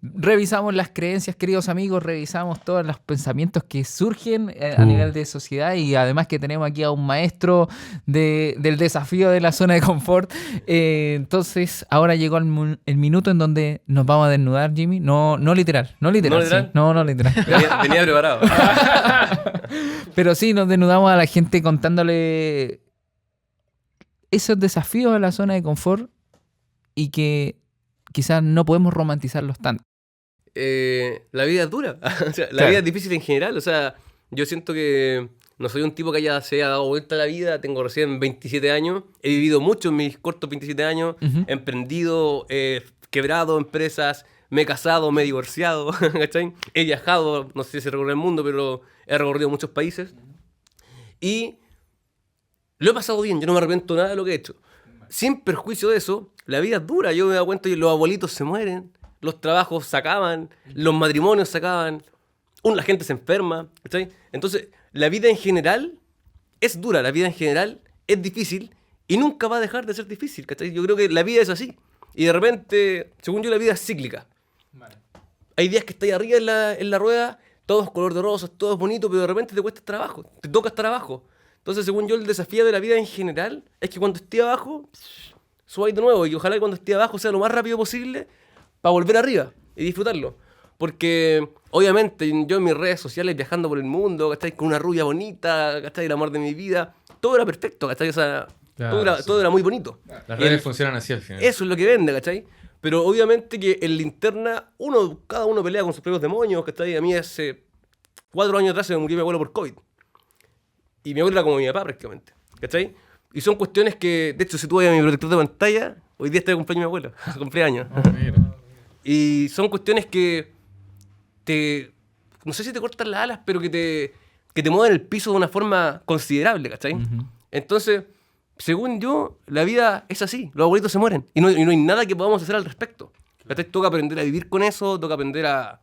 Revisamos las creencias, queridos amigos, revisamos todos los pensamientos que surgen a nivel de sociedad y además que tenemos aquí a un maestro del desafío de la zona de confort. Entonces, ahora llegó el minuto en donde nos vamos a desnudar, Jimmy. No literal, no literal. ¿No literal? Sí. No literal. Venía preparado. Pero sí, nos desnudamos a la gente contándole esos desafíos a la zona de confort y que quizás no podemos romantizarlos tanto. La vida es dura. O sea, la Claro. vida es difícil en general. O sea, yo siento que no soy un tipo que se haya dado vuelta a la vida. Tengo recién 27 años. He vivido mucho en mis cortos 27 años. Ujú. He emprendido, quebrado empresas. Me he casado, me he divorciado. ¿Cachai? He viajado, no sé si recorrido el mundo, pero he recorrido muchos países. Y lo he pasado bien. Yo no me arrepiento nada de lo que he hecho. Sin perjuicio de eso, la vida es dura. Yo me doy cuenta que los abuelitos se mueren, los trabajos se acaban, los matrimonios se acaban, la gente se enferma. ¿Cachai? Entonces, la vida en general es dura, la vida en general es difícil y nunca va a dejar de ser difícil. ¿Cachai? Yo creo que la vida es así. Y de repente, según yo, la vida es cíclica. Hay días que estás ahí arriba en la rueda, todo es color de rosas, todo es bonito, pero de repente te cuesta estar abajo, te toca estar abajo. Entonces, según yo, el desafío de la vida en general es que cuando esté abajo, subáis de nuevo. Y ojalá que cuando esté abajo sea lo más rápido posible para volver arriba y disfrutarlo. Porque, obviamente, yo en mis redes sociales viajando por el mundo, ¿cachai? Con una rubia bonita, ¿cachai? El amor de mi vida. Todo era perfecto, ¿cachai? O sea, Claro, sí. todo era muy bonito. Las Y redes funcionan así al final. eso es lo que vende, ¿cachai? Pero obviamente que en la interna, cada uno pelea con sus propios demonios, ¿cachai? A mí hace 4 años atrás se me murió mi abuelo por COVID. Y mi abuelo era como mi papá prácticamente, ¿cachai? Y son cuestiones que, de hecho, si tú vas a mi protector de pantalla, hoy día está de cumpleaños mi abuelo, su cumpleaños. Mira. Y son cuestiones que no sé si te cortan las alas, pero que te mueven el piso de una forma considerable, ¿cachai? Entonces, según yo, la vida es así, los abuelitos se mueren y no hay nada que podamos hacer al respecto. ¿Cachai? Toca aprender a vivir con eso, toca aprender a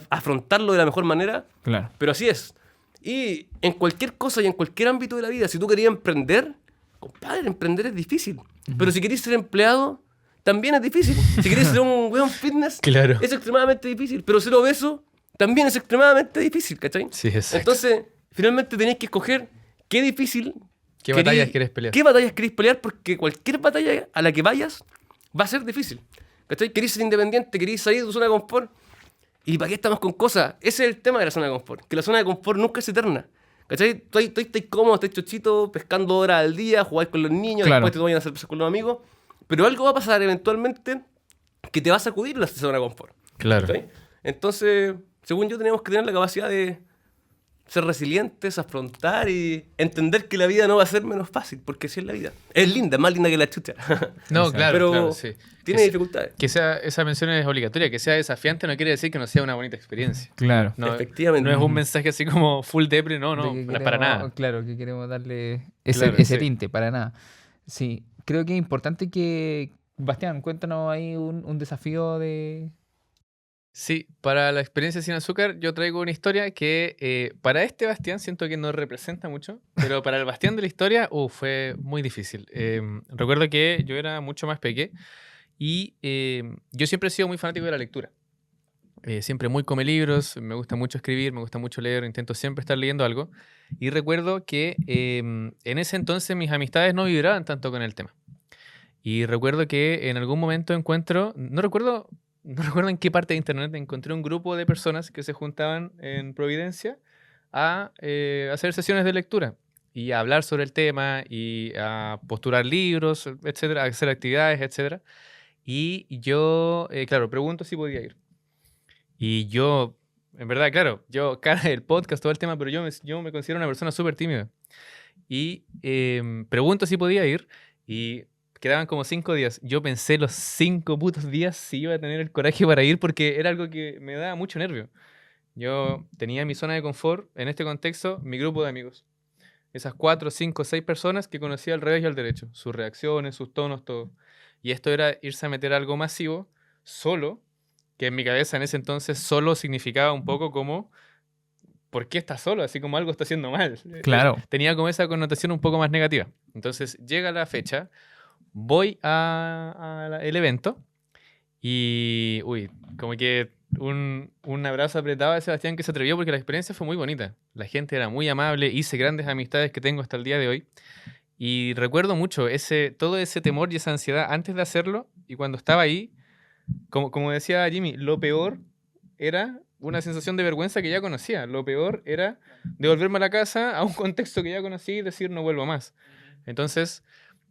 afrontarlo de la mejor manera, Claro. pero así es. Y en cualquier cosa y en cualquier ámbito de la vida, si tú querías emprender, compadre, emprender es difícil. Pero si querés ser empleado, también es difícil. Si querés ser un weón fitness, Claro. es extremadamente difícil. Pero ser obeso también es extremadamente difícil, ¿cachai? Sí, exacto. Entonces, finalmente tenéis que escoger qué difícil... ¿Qué batallas querés pelear? ¿Qué batallas querés pelear? Porque cualquier batalla a la que vayas va a ser difícil. ¿Cachai? Querés ser independiente, querés salir de tu zona de confort. ¿Y para qué estamos con cosas? Ese es el tema de la zona de confort. Que la zona de confort nunca es eterna. ¿Cachai? Tú estás cómodo, estás chochito, pescando horas al día, jugáis con los niños, Claro. después te vayan a hacer cosas con los amigos. Pero algo va a pasar eventualmente que te va a sacudir la zona de confort. Claro. ¿Cachai? Entonces, según yo, tenemos que tener la capacidad de ser resilientes, afrontar y entender que la vida no va a ser menos fácil, porque sí es la vida. Es linda, es más linda que la chucha. No, claro, Pero claro, sí. tiene Que dificultades. Que sea, esa mención es obligatoria, que sea desafiante no quiere decir que no sea una bonita experiencia. Claro. No, Efectivamente. no es un mensaje así como full depre, no, no, De que no es para queremos- nada. Claro, que queremos darle ese, Claro, ese sí. tinte, para nada. Sí, creo que es importante que, Bastián, cuéntanos ahí un desafío de... Sí, para la experiencia sin azúcar yo traigo una historia que para este Bastián siento que no representa mucho, pero para el Bastián de la historia fue muy difícil. Recuerdo que yo era mucho más pequeño y yo siempre he sido muy fanático de la lectura. Siempre muy come libros, me gusta mucho escribir, me gusta mucho leer, intento siempre estar leyendo algo. Y recuerdo que en ese entonces mis amistades no vibraban tanto con el tema. Y recuerdo que en algún momento no recuerdo en qué parte de internet encontré un grupo de personas que se juntaban en Providencia a hacer sesiones de lectura y a hablar sobre el tema y a postular libros, etcétera, a hacer actividades, etcétera. Y yo, claro, pregunto si podía ir. Y yo, en verdad, claro, yo, cara del podcast, todo el tema, pero yo me considero una persona súper tímida. Y pregunto si podía ir y quedaban como 5 días. Yo pensé los 5 putos días si iba a tener el coraje para ir porque era algo que me daba mucho nervio. Yo tenía mi zona de confort, en este contexto, mi grupo de amigos. Esas 4, 5, 6 personas que conocía al revés y al derecho. Sus reacciones, sus tonos, todo. Y esto era irse a meter algo masivo, solo, que en mi cabeza en ese entonces solo significaba un poco como ¿por qué está solo? Así como algo está haciendo mal. Claro. Tenía como esa connotación un poco más negativa. Entonces llega la fecha, voy al evento y, como que un abrazo apretado a Sebastián que se atrevió porque la experiencia fue muy bonita. La gente era muy amable, hice grandes amistades que tengo hasta el día de hoy. Y recuerdo mucho todo ese temor y esa ansiedad antes de hacerlo y cuando estaba ahí, como decía Jimmy, lo peor era una sensación de vergüenza que ya conocía. Lo peor era devolverme a la casa a un contexto que ya conocí y decir no vuelvo más. Entonces,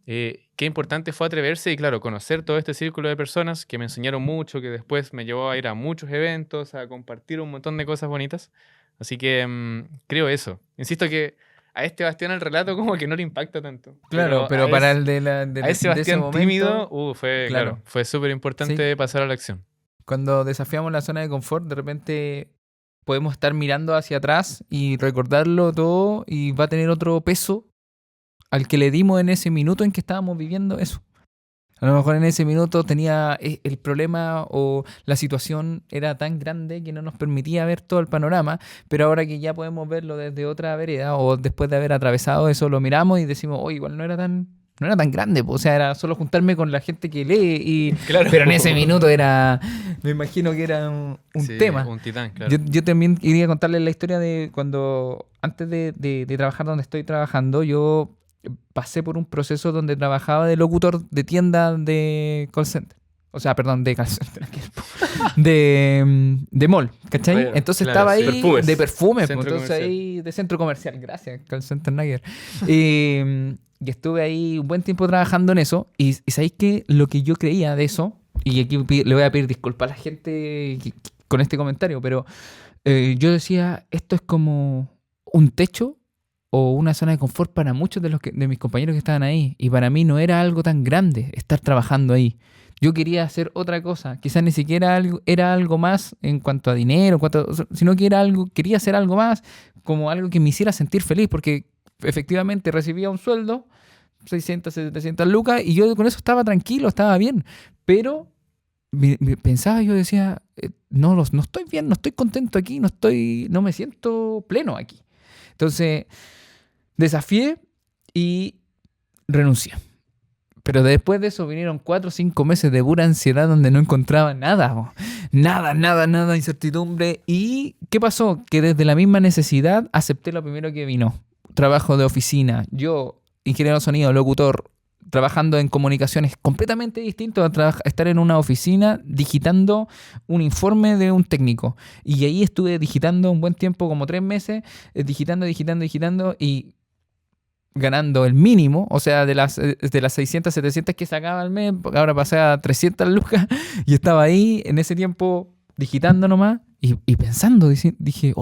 qué importante fue atreverse y, claro, conocer todo este círculo de personas que me enseñaron mucho, que después me llevó a ir a muchos eventos, a compartir un montón de cosas bonitas. Así que creo eso. Insisto que a este Bastián el relato como que no le impacta tanto. Claro, pero para el a ese Bastián tímido, fue claro. fue súper importante pasar a la acción. Cuando desafiamos la zona de confort, de repente podemos estar mirando hacia atrás y recordarlo todo y va a tener otro peso al que le dimos en ese minuto en que estábamos viviendo eso. A lo mejor en ese minuto tenía el problema o la situación era tan grande que no nos permitía ver todo el panorama, pero ahora que ya podemos verlo desde otra vereda o después de haber atravesado eso, lo miramos y decimos, igual no era tan grande, o sea, era solo juntarme con la gente que lee, Claro. pero en ese minuto me imagino que era un Sí, tema. un titán, claro. Yo también quería contarles la historia de cuando, antes de trabajar donde estoy trabajando, yo pasé por un proceso donde trabajaba de locutor de tienda de call center. O sea, perdón, de call center. de mall, ¿cachai? Bueno, Entonces claro, estaba sí. ahí Perfumes. de perfumes, Centro entonces comercial. ahí de centro comercial. Gracias, call center Nugget. Y estuve ahí un buen tiempo trabajando en eso. Y ¿sabéis qué? Lo que yo creía de eso, y aquí le voy a pedir disculpas a la gente con este comentario, pero yo decía, esto es como un techo o una zona de confort para muchos de mis compañeros que estaban ahí. Y para mí no era algo tan grande estar trabajando ahí. Yo quería hacer otra cosa. Quizás ni siquiera era algo más en cuanto a dinero, sino que quería hacer algo más, como algo que me hiciera sentir feliz, porque efectivamente recibía un sueldo, 600, 700 lucas, y yo con eso estaba tranquilo, estaba bien. Pero pensaba, yo decía, no estoy bien, no estoy contento aquí, no me siento pleno aquí. Entonces, desafié y renuncié. Pero después de eso vinieron 4 o 5 meses de pura ansiedad donde no encontraba nada. Nada, incertidumbre. ¿Y qué pasó? Que desde la misma necesidad acepté lo primero que vino. Trabajo de oficina. Yo, ingeniero de sonido, locutor, trabajando en comunicaciones completamente distinto a estar en una oficina digitando un informe de un técnico. Y ahí estuve digitando un buen tiempo, como 3 meses, digitando y ganando el mínimo, o sea, de las 600, 700 que sacaba al mes, ahora pasé a 300 lucas y estaba ahí en ese tiempo digitando nomás y pensando, dije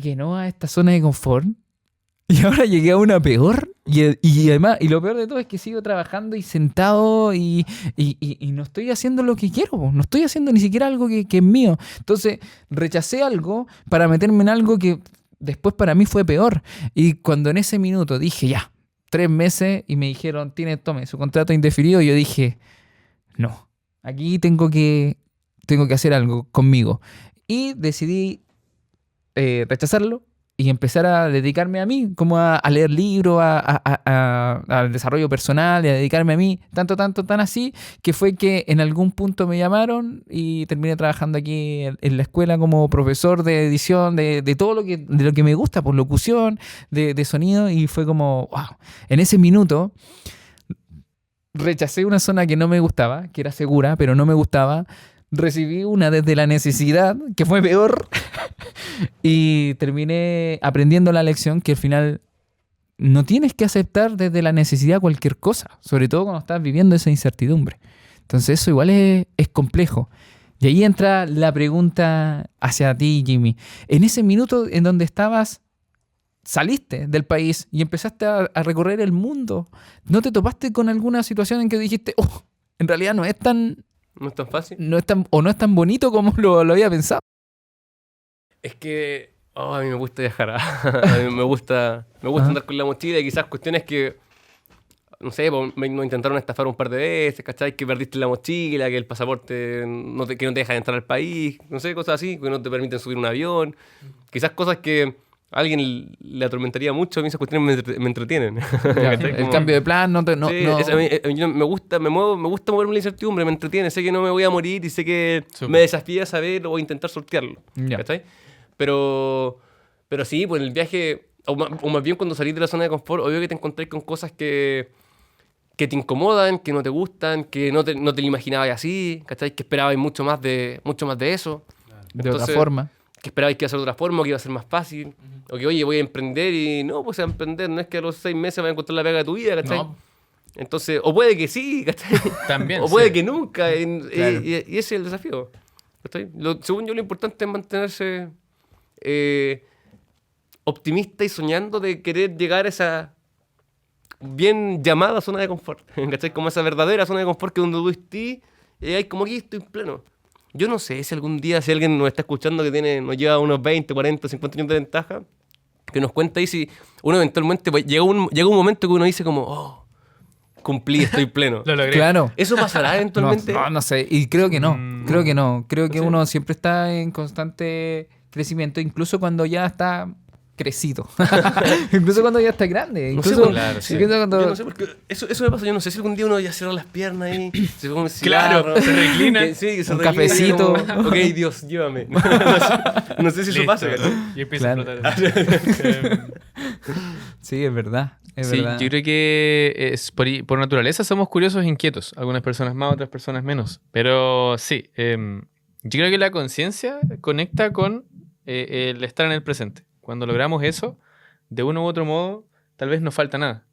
que no a esta zona de confort y ahora llegué a una peor y además, y lo peor de todo es que sigo trabajando y sentado y no estoy haciendo lo que quiero, no estoy haciendo ni siquiera algo que es mío. Entonces rechacé algo para meterme en algo que después para mí fue peor. Y cuando en ese minuto dije, ya, 3 meses, y me dijeron, tome su contrato indefinido, yo dije, no, aquí tengo que tengo que hacer algo conmigo. Y decidí rechazarlo y empezar a dedicarme a mí, como a leer libros, al desarrollo personal y a dedicarme a mí, tan así, que fue que en algún punto me llamaron y terminé trabajando aquí en la escuela como profesor de edición, de todo de lo que me gusta, por locución, de sonido, y fue como, wow. En ese minuto rechacé una zona que no me gustaba, que era segura, pero no me gustaba. Recibí una desde la necesidad, que fue peor, y terminé aprendiendo la lección que al final no tienes que aceptar desde la necesidad cualquier cosa, sobre todo cuando estás viviendo esa incertidumbre. Entonces eso igual es complejo. Y ahí entra la pregunta hacia ti, Jimmy. En ese minuto en donde estabas, saliste del país y empezaste a recorrer el mundo, ¿no te topaste con alguna situación en que dijiste, oh, en realidad no es tan... No es tan fácil. no es tan bonito como lo había pensado? Es que a mí me gusta viajar. A mí me gusta andar con la mochila y quizás cuestiones que, no sé, pues, nos intentaron estafar un par de veces, ¿cachai? Que perdiste la mochila, que el pasaporte que no te deja entrar al país, no sé, cosas así, que no te permiten subir un avión. Quizás cosas que a alguien le atormentaría mucho, a mí esas cuestiones me entretienen. El cambio de plan no... Sí, yo me gusta moverme la incertidumbre, me entretiene, sé que no me voy a morir y sé que me desafía saber o intentar sortearlo. ¿Cachai? Pero sí, pues el viaje, o más bien cuando salís de la zona de confort, obvio que te encontrás con cosas que te incomodan, que no te gustan, que no te lo imaginabas así, ¿cachai? Que esperabas mucho más de eso. De otra forma. Que esperabais que iba a ser de otra forma, o que iba a ser más fácil, o que, oye, voy a emprender y no, pues a emprender, no es que a los 6 meses vas a encontrar la pega de tu vida, ¿cachai? No. Entonces, o puede que sí, ¿cachai? También, o puede sí. que nunca, Claro. y ese es el desafío, ¿cachai? Según yo, lo importante es mantenerse optimista y soñando de querer llegar a esa bien llamada zona de confort, ¿cachai? Como esa verdadera zona de confort que donde tú estés, hay como aquí estoy pleno. Yo no sé si algún día, si alguien nos está escuchando que nos lleva unos 20, 40, 50 años de ventaja, que nos cuenta ahí si uno eventualmente llega un momento que uno dice como, oh, cumplí, estoy pleno. Lo logré. Claro. ¿Eso pasará eventualmente? No sé. Y creo que no. Creo que no. Creo que Sí. uno siempre está en constante crecimiento, incluso cuando ya está crecido. Incluso cuando ya está grande. No sé, Incluso, claro, sí. incluso cuando... Yo no sé, porque eso me pasa, yo no sé si algún día uno ya cierra las piernas ahí, se come un Claro, cigarro, se reclina. Sí, se Un reclina, cafecito. como, ok, Dios, llévame. No sé si eso Listo. pasa, ¿cachai? Y empieza Claro. a explotar. Sí, es verdad. Es Sí, verdad. yo creo que por naturaleza somos curiosos e inquietos. Algunas personas más, otras personas menos. Pero sí, yo creo que la conciencia conecta con el estar en el presente. Cuando logramos eso, de uno u otro modo, tal vez no falta nada.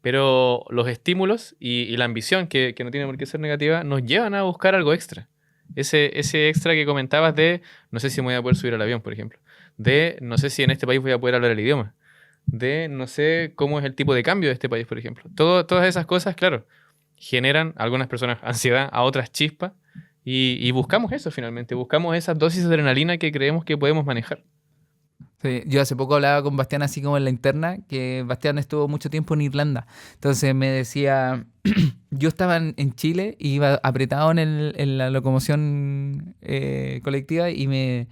Pero los estímulos y la ambición, que no tiene por qué ser negativa, nos llevan a buscar algo extra. Ese extra que comentabas de no sé si me voy a poder subir al avión, por ejemplo. De no sé si en este país voy a poder hablar el idioma. De no sé cómo es el tipo de cambio de este país, por ejemplo. Todas esas cosas, claro, generan a algunas personas ansiedad, a otras chispa. Y buscamos eso finalmente. Buscamos esas dosis de adrenalina que creemos que podemos manejar. Sí, yo hace poco hablaba con Bastián así como en la interna, que Bastián estuvo mucho tiempo en Irlanda. Entonces me decía, yo estaba en Chile y iba apretado en la locomoción colectiva y me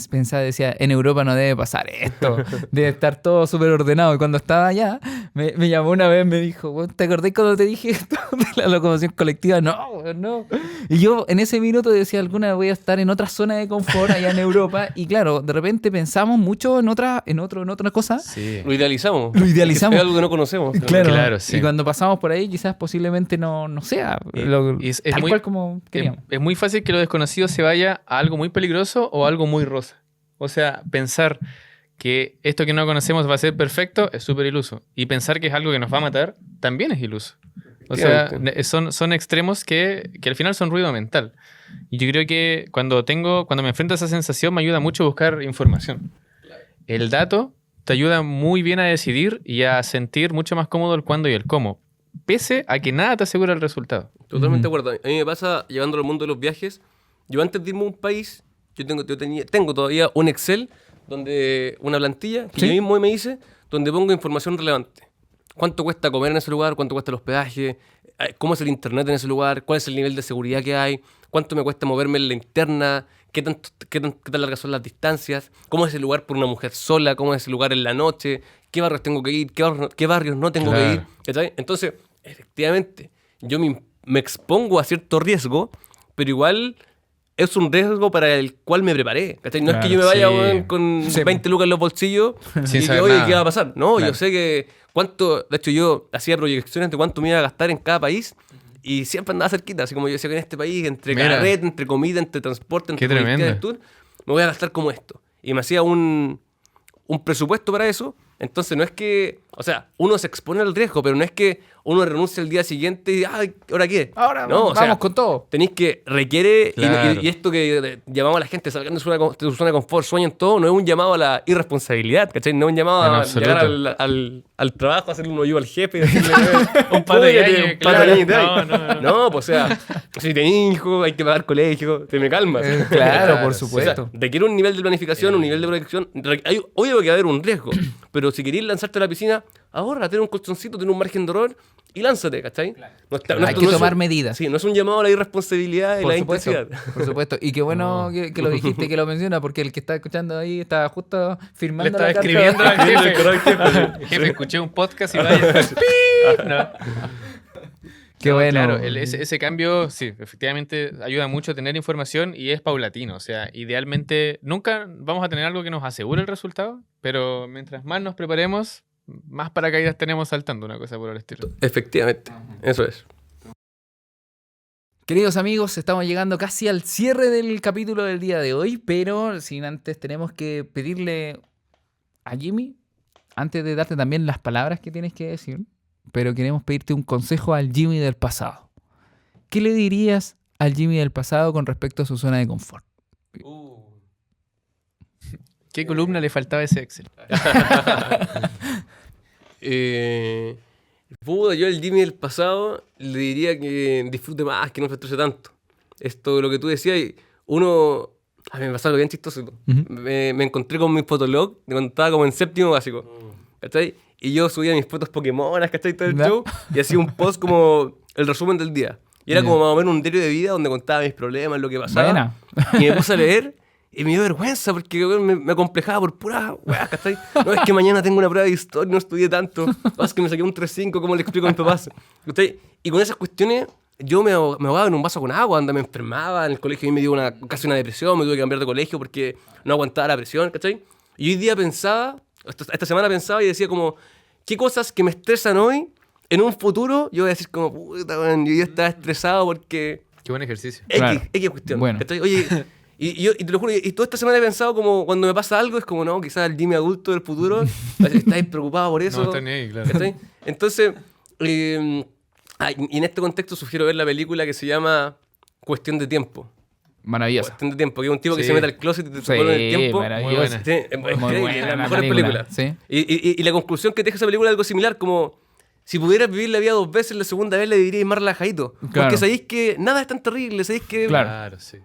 pensaba, decía, en Europa no debe pasar esto, debe estar todo súper ordenado. Y cuando estaba allá, me llamó una vez, me dijo, ¿te acordás cuando te dije esto de la locomoción colectiva? No. Y yo en ese minuto decía, alguna vez voy a estar en otra zona de confort allá en Europa. Y claro, de repente pensamos mucho en otra cosa. Sí. Lo idealizamos. Lo idealizamos. Es algo que no conocemos. Claro, sí. Y cuando pasamos por ahí, quizás posiblemente no sea Es tal muy- cual como queríamos. Es muy fácil que lo desconocido se vaya a algo muy peligroso o algo muy rosa. O sea, pensar que esto que no conocemos va a ser perfecto es súper iluso. Y pensar que es algo que nos va a matar también es iluso. O sea, son extremos que al final son ruido mental. Y yo creo que cuando me enfrento a esa sensación me ayuda mucho buscar información. El dato te ayuda muy bien a decidir y a sentir mucho más cómodo el cuándo y el cómo. Pese a que nada te asegura el resultado. Totalmente de acuerdo. A mí me pasa, llevándolo al mundo de los viajes, yo antes de irme a un país, tengo todavía un Excel, donde una plantilla que ¿Sí? yo mismo me hice, donde pongo información relevante. ¿Cuánto cuesta comer en ese lugar? ¿Cuánto cuesta el hospedaje? ¿Cómo es el internet en ese lugar? ¿Cuál es el nivel de seguridad que hay? cuánto me cuesta moverme en la interna, qué tan largas son las distancias, cómo es el lugar por una mujer sola, cómo es el lugar en la noche, qué barrios tengo que ir, qué barrios no tengo que ir. ¿Cachai? Entonces, efectivamente, yo me expongo a cierto riesgo, pero igual es un riesgo para el cual me preparé. ¿Cachai? No es que yo me vaya weón, con 20 lucas en los bolsillos y que, oye, ¿qué va a pasar? No, yo sé que de hecho yo hacía proyecciones de cuánto me iba a gastar en cada país y siempre andaba cerquita, así como yo decía que en este país, entre carrete, entre comida, entre transporte, entre de tour, me voy a gastar como esto. Y me hacía un presupuesto para eso. Entonces no es que, o sea, uno se expone al riesgo, pero no es que uno renuncia el día siguiente y, ay, ¿ahora qué? Ahora no, vamos con todo. Tenéis que requiere, y esto que llamamos a la gente, salgan de su zona de confort, sueñen todo, no es un llamado a la irresponsabilidad, ¿cachai? No es un llamado a llegar al trabajo, hacerle un hoyo al jefe y decirle, un pato de No, pues o sea, si tenés hijos, hay que pagar colegio, te me calmas. Claro, por supuesto. O sea, requiere un nivel de planificación, un nivel de proyección. Obvio que va a haber un riesgo, pero si querés lanzarte a la piscina, ahorra, ten un colchoncito, ten un margen de error y lánzate, ¿cachai? Claro. Hay que tomar medidas. Sí, no es un llamado a la irresponsabilidad y la intensidad. Por supuesto. Y qué bueno que lo dijiste, que lo menciona, porque el que está escuchando ahí está justo firmando. Le estaba escribiendo al jefe. Jefe, escuché un podcast y vaya. Qué bueno. Claro, ese cambio, sí, efectivamente ayuda mucho a tener información y es paulatino. O sea, idealmente nunca vamos a tener algo que nos asegure el resultado, pero mientras más nos preparemos, más paracaídas tenemos saltando, una cosa por el estilo. Efectivamente, eso es. Queridos amigos, estamos llegando casi al cierre del capítulo del día de hoy, pero sin antes tenemos que pedirle a Jimmy, antes de darte también las palabras que tienes que decir, pero queremos pedirte un consejo al Jimmy del pasado. ¿Qué le dirías al Jimmy del pasado con respecto a su zona de confort? ¿Qué columna le faltaba a ese Excel? Yo al Jimmy del pasado le diría que disfrute más, que no se estrese tanto. Esto, lo que tú decías, a mí me pasó algo bien chistoso. Me encontré con mi fotolog de cuando estaba como en séptimo básico. ¿Cachai? Y yo subía mis fotos Pokémonas, ¿cachai? Todo el show. Y hacía un post como el resumen del día. Y era como más o menos un diario de vida donde contaba mis problemas, lo que pasaba. Buena. Y me puse a leer y me dio vergüenza porque me acomplejaba por pura weá, ¿cachai? No, es que mañana tengo una prueba de historia, no estudié tanto. No, es que me saqué un 3.5, ¿cómo le explico a mis papás? ¿Cachai? Y con esas cuestiones yo me ahogaba en un vaso con agua, me enfermaba en el colegio y me dio casi una depresión, me tuve que cambiar de colegio porque no aguantaba la presión, ¿cachai? Y hoy día esta semana pensaba y decía como, ¿qué cosas que me estresan hoy, en un futuro, yo voy a decir como, puta, man, yo ya estaba estresado porque... Qué buen ejercicio. X cuestión, bueno. ¿cachai? Oye, y te lo juro, y toda esta semana he pensado como, cuando me pasa algo, es como, no, quizás el Jimmy adulto del futuro, estáis preocupado por eso. No, está ni ahí, claro. ¿Cachai? Entonces, y en este contexto sugiero ver la película que se llama Cuestión de Tiempo. Maravilloso. Cuestión de Tiempo, que es un tipo que se mete al closet y te devuelve el tiempo. Maravilloso. Muy buena. Sí, es Muy increíble, buena la la mejor película. Sí. Y la conclusión que te deja esa película es algo similar, como si pudieras vivir la vida 2 veces, la segunda vez le dirías más relajadito. Claro. Porque sabéis que nada es tan terrible, sabéis que... Claro, sí.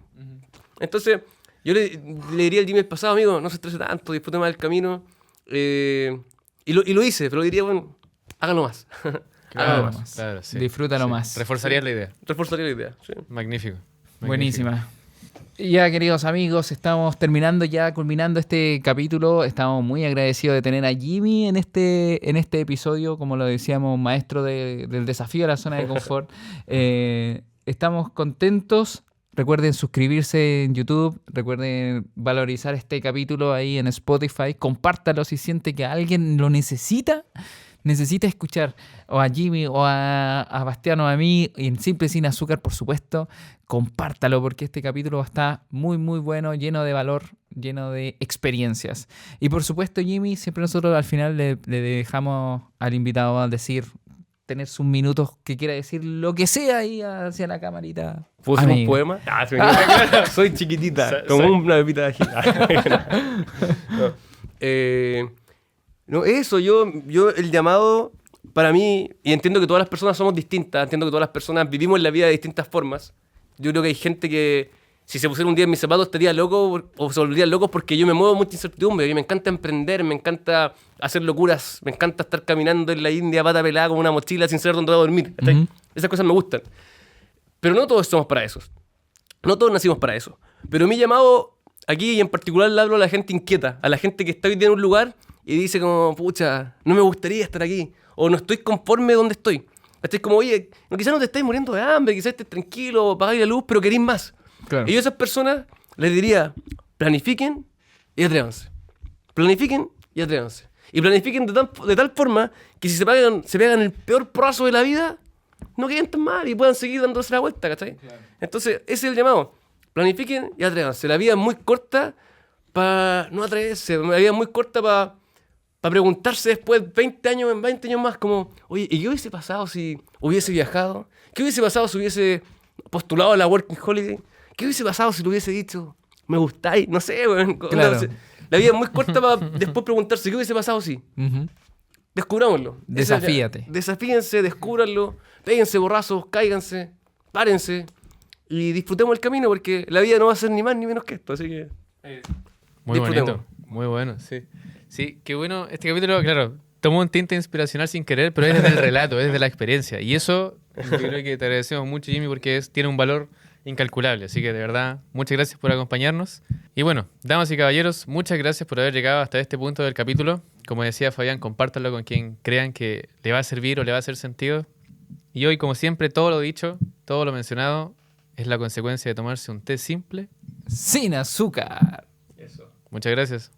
Entonces, yo le diría al Jimmy del pasado, amigo, no se estrese tanto, disfrute más del camino. Y lo hice, pero diría, bueno, háganlo más. Claro, más. claro, sí. Disfrútalo Sí. más. Reforzarías la idea. Reforzaría la idea, sí. Magnífico. Buenísima. Y ya, queridos amigos, estamos terminando ya, culminando este capítulo. Estamos muy agradecidos de tener a Jimmy en este episodio, como lo decíamos, maestro del desafío a la zona de confort. Estamos contentos. Recuerden suscribirse en YouTube, recuerden valorizar este capítulo ahí en Spotify, compártalo si siente que alguien lo necesita escuchar, o a Jimmy, o a Bastián, o a mí, y en Simple Sin Azúcar, por supuesto, compártalo, porque este capítulo está muy, muy bueno, lleno de valor, lleno de experiencias. Y por supuesto, Jimmy, siempre nosotros al final le dejamos al invitado a tener sus minutos que quiera decir lo que sea ahí hacia la camarita. ¿Puedo hacer un poema? Soy chiquitita, como una pepita de ají. No, eso, yo el llamado, para mí, y entiendo que todas las personas somos distintas, entiendo que todas las personas vivimos la vida de distintas formas. Yo creo que hay gente que, si se pusiera un día en mis zapatos, estaría loco o se volverían locos porque yo me muevo mucha incertidumbre. A mí me encanta emprender, me encanta hacer locuras, me encanta estar caminando en la India pata pelada con una mochila sin saber dónde voy a dormir. Esas cosas me gustan. Pero no todos somos para esos. No todos nacimos para eso. Pero mi llamado aquí, y en particular le hablo a la gente inquieta, a la gente que está hoy día en un lugar y dice como, pucha, no me gustaría estar aquí, o no estoy conforme donde estoy. Estoy como, oye, quizás no te estés muriendo de hambre, quizás estés tranquilo, pagáis la luz, pero queréis más. Claro. Y yo a esas personas les diría, planifiquen y atrévanse. Planifiquen y atrévanse. Y planifiquen de tal forma que si se pegan el peor porrazo de la vida, no queden tan mal y puedan seguir dándose la vuelta, ¿cachai? Claro. Entonces, ese es el llamado. Planifiquen y atrévanse. La vida es muy corta para no atreverse. La vida es muy corta para preguntarse después, 20 años más, como, oye, ¿y qué hubiese pasado si hubiese viajado? ¿Qué hubiese pasado si hubiese postulado a la Working Holiday? ¿Qué hubiese pasado si le hubiese dicho, me gustáis? No sé, weón. Claro. La vida es muy corta para después preguntarse, ¿qué hubiese pasado si? Descubrámoslo. Desafíate. Desafíense, descúbranlo, péguense borrazos, cáiganse, párense y disfrutemos el camino porque la vida no va a ser ni más ni menos que esto, así que Muy disfrutemos. bonito, muy bueno, sí. Sí, qué bueno. Este capítulo, claro, tomó un tinte inspiracional sin querer, pero es desde el relato, es desde la experiencia. Y eso yo creo que te agradecemos mucho, Jimmy, porque tiene un valor incalculable. Así que de verdad, muchas gracias por acompañarnos. Y bueno, damas y caballeros, muchas gracias por haber llegado hasta este punto del capítulo. Como decía Fabián, compártanlo con quien crean que le va a servir o le va a hacer sentido. Y hoy, como siempre, todo lo dicho, todo lo mencionado, es la consecuencia de tomarse un té simple. Sin azúcar. Muchas gracias.